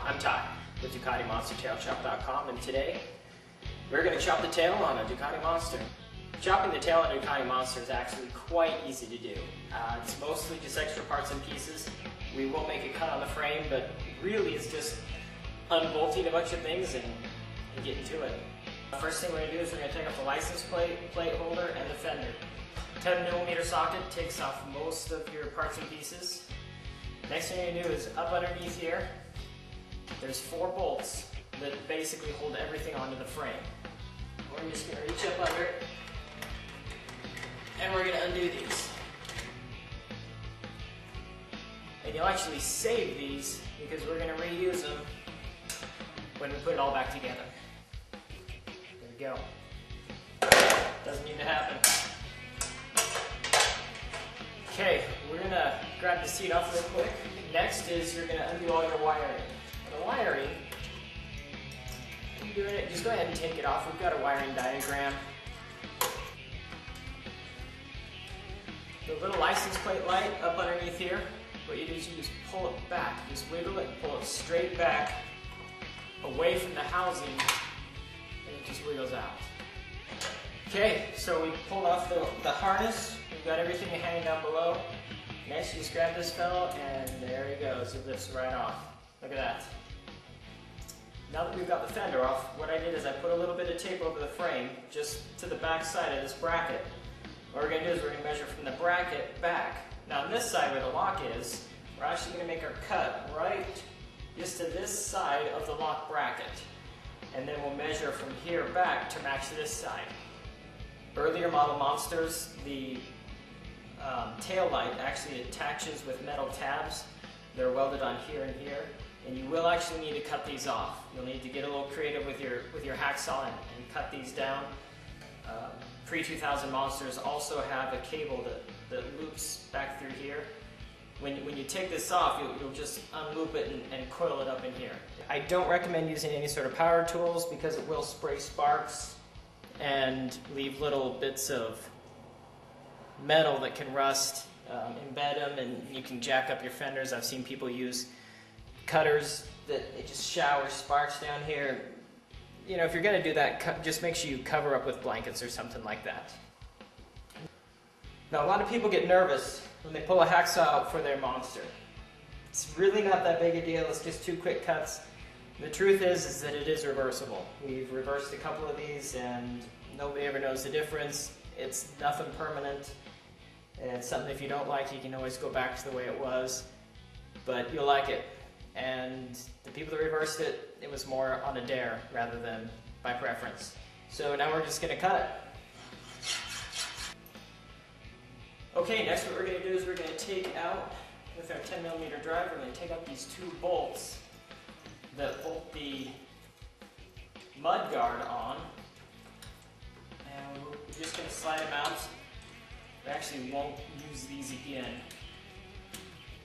I'm Ty with Ducati Monster TailShop.com, and today we're going to chop the tail on a Ducati Monster. Chopping the tail on a Ducati Monster is actually quite easy to do. It's mostly just extra parts and pieces. We will make a cut on the frame, but really it's just unbolting a bunch of things and getting to it. The first thing we're going to do is we're going to take off the license plate holder and the fender. 10mm socket takes off most of your parts and pieces. Next thing you're going to do is up underneath here, there's 4 bolts that basically hold everything onto the frame. We're just going to reach up under it, and we're going to undo these. And you'll actually save these because we're going to reuse them when we put it all back together. There we go. Doesn't need to happen. Okay, we're going to grab the seat off real quick. Next is you're going to undo all your wiring. The wiring, you're doing it, just go ahead and take it off. We've got a wiring diagram. The little license plate light up underneath here, what you do is you just pull it back. Just wiggle it, pull it straight back away from the housing, and it just wiggles out. Okay, so we pulled off the harness. We've got everything hanging down below. Next, you just grab this fellow, and there he goes. It lifts right off. Look at that. Now that we've got the fender off, what I did is I put a little bit of tape over the frame, just to the back side of this bracket. What we're going to do is we're going to measure from the bracket back. Now on this side where the lock is, we're actually going to make our cut right just to this side of the lock bracket. And then we'll measure from here back to match this side. Earlier model Monsters, the tail light actually attaches with metal tabs. They're welded on here and here, and you will actually need to cut these off. You'll need to get a little creative with your hacksaw and cut these down. Pre-2000 Monsters also have a cable that loops back through here. When you take this off, you'll just unloop it and coil it up in here. I don't recommend using any sort of power tools because it will spray sparks and leave little bits of metal that can rust, embed them, and you can jack up your fenders. I've seen people use cutters that it just showers sparks down here. You know, if you're going to do that, just make sure you cover up with blankets or something like that. Now, a lot of people get nervous when they pull a hacksaw out for their Monster. It's really not that big a deal. It's just 2 quick cuts. The truth is that it is reversible. We've reversed a couple of these and nobody ever knows the difference. It's nothing permanent. It's something if you don't like, you can always go back to the way it was, but you'll like it. And the people that reversed it, it was more on a dare rather than by preference. So now we're just going to cut it. Okay, next what we're going to do is we're going to take out, with our 10mm drive, we're going to take out these 2 bolts that bolt the mud guard on, and we're just going to slide them out. We actually won't use these again.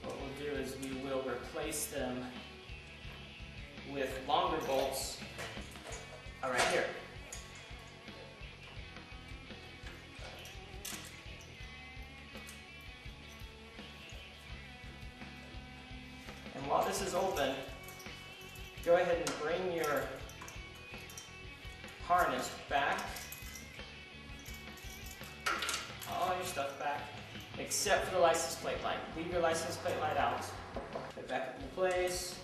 What we'll do is we will replace them with longer bolts right here. And while this is open, go ahead and bring your harness back. All your stuff back, except for the license plate light. Leave your license plate light out. Put it back up into place.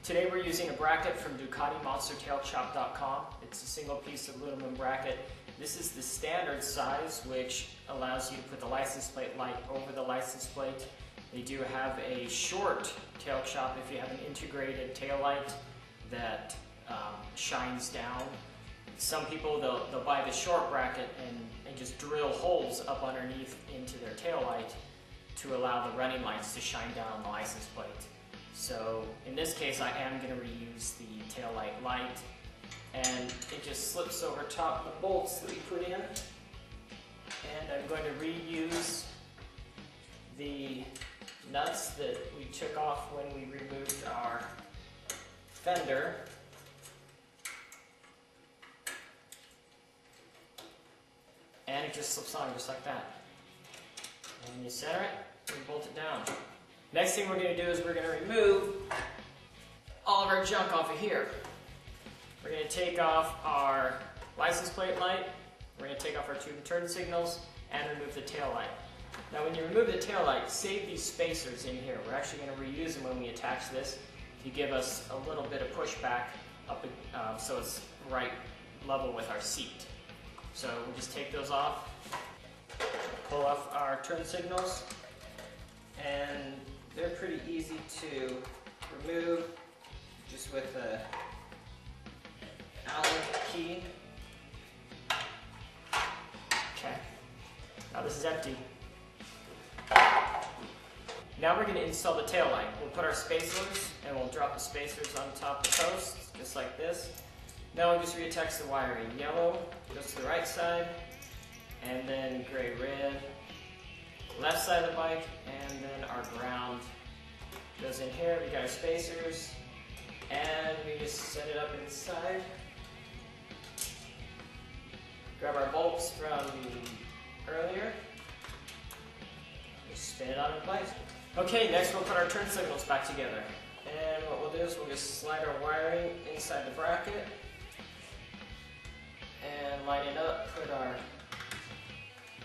Today we're using a bracket from Ducati Monster TailShop.com. It's a single piece of aluminum bracket. This is the standard size, which allows you to put the license plate light over the license plate. They do have a short tail chop if you have an integrated tail light that shines down. Some people, they'll buy the short bracket and just drill holes up underneath into their tail light to allow the running lights to shine down on the license plate. So in this case, I am going to reuse the tail light, and it just slips over top the bolts that we put in. And I'm going to reuse the nuts that we took off when we removed our fender. And it just slips on just like that. And you center it and bolt it down. Next thing we're going to do is we're going to remove all of our junk off of here. We're going to take off our license plate light, we're going to take off our tube and turn signals, and remove the tail light. Now when you remove the tail light, save these spacers in here. We're actually going to reuse them when we attach this to give us a little bit of pushback up, so it's right level with our seat. So we'll just take those off, pull off our turn signals, and they're pretty easy to remove just with a Allen key. Okay, now this is empty. Now we're going to install the tail light. We'll put our spacers and we'll drop the spacers on top of the posts, just like this. Now we'll just reattach the wiring. Yellow goes to the right side, and then gray, red, left side of the bike, and then our ground goes in here. We got our spacers, and we just set it up inside. Grab our bolts from earlier, just spin it out in place. Okay, next we'll put our turn signals back together. And what we'll do is we'll just slide our wiring inside the bracket and line it up, put our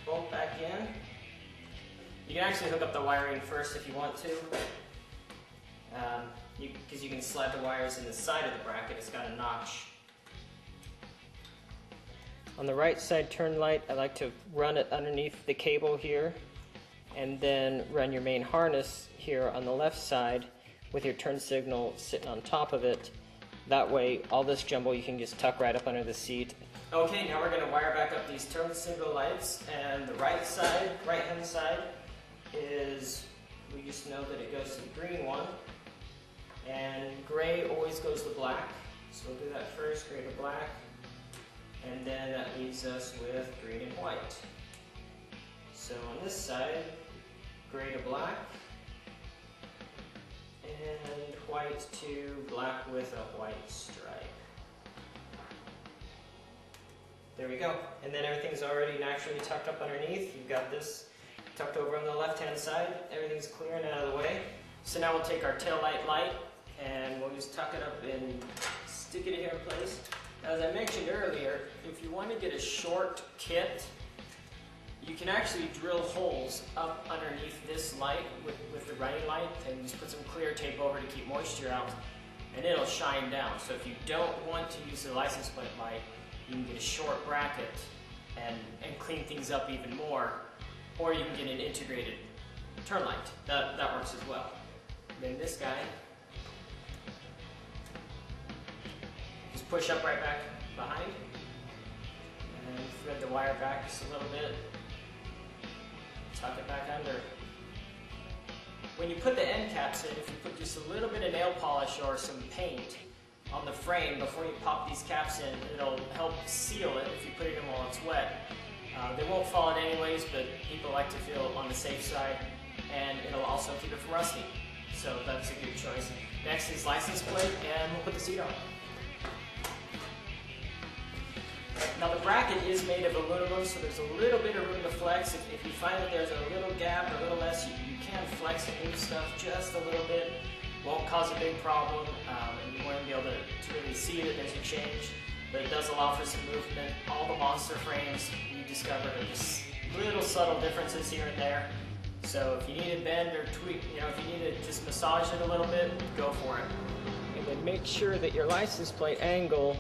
bolt back in. You can actually hook up the wiring first if you want to, because you can slide the wires in the side of the bracket. It's got a notch. On the right side turn light, I like to run it underneath the cable here, and then run your main harness here on the left side with your turn signal sitting on top of it. That way, all this jumble you can just tuck right up under the seat. Okay, now we're going to wire back up these turn signal lights, and the right hand side is, we just know that it goes to the green one, and gray always goes to black. So we'll do that first, gray to black, and then that leaves us with green and white. So on this side, gray to black, and white to black with a white stripe. There we go. And then everything's already naturally tucked up underneath. You've got this tucked over on the left-hand side. Everything's clear and out of the way. So now we'll take our tail light, and we'll just tuck it up and stick it here in place. As I mentioned earlier, if you want to get a short kit, you can actually drill holes up underneath this light with the running light, and just put some clear tape over to keep moisture out, and it'll shine down. So if you don't want to use the license plate light, you can get a short bracket and clean things up even more, or you can get an integrated turn light. That works as well. Then this guy, just push up right back behind, and thread the wire back just a little bit. Tuck it back under. When you put the end caps in, if you put just a little bit of nail polish or some paint on the frame before you pop these caps in, it'll help seal it if you put it in while it's wet. They won't fall in anyways, but people like to feel on the safe side, and it'll also keep it from rusting. So that's a good choice. Next is license plate, and we'll put the seat on. Now the bracket is made of aluminum, so there's a little bit of room to flex. If you find that there's a little gap or a little less, you can flex and move stuff just a little bit. Won't cause a big problem, and you won't be able to really see it as you change, but it does allow for some movement. All the Monster frames we discovered are just little subtle differences here and there. So if you need to bend or tweak, if you need to just massage it a little bit, go for it. And then make sure that your license plate angle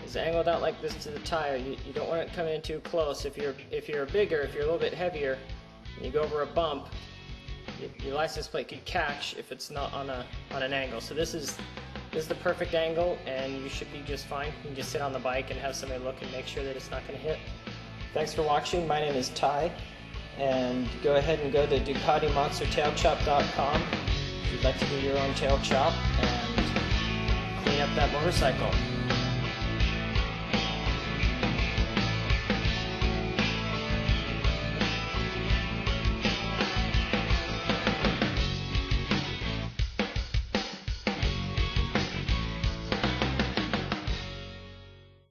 is angled out like this to the tire. You don't want it coming in too close. If you're bigger, if you're a little bit heavier, and you go over a bump, your license plate could catch if it's not on an angle. So this is the perfect angle, and you should be just fine. You can just sit on the bike and have somebody look and make sure that it's not going to hit. Thanks for watching. My name is Ty, and go ahead and go to DucatiMonsterTailChop.com if you'd like to do your own tail chop and clean up that motorcycle.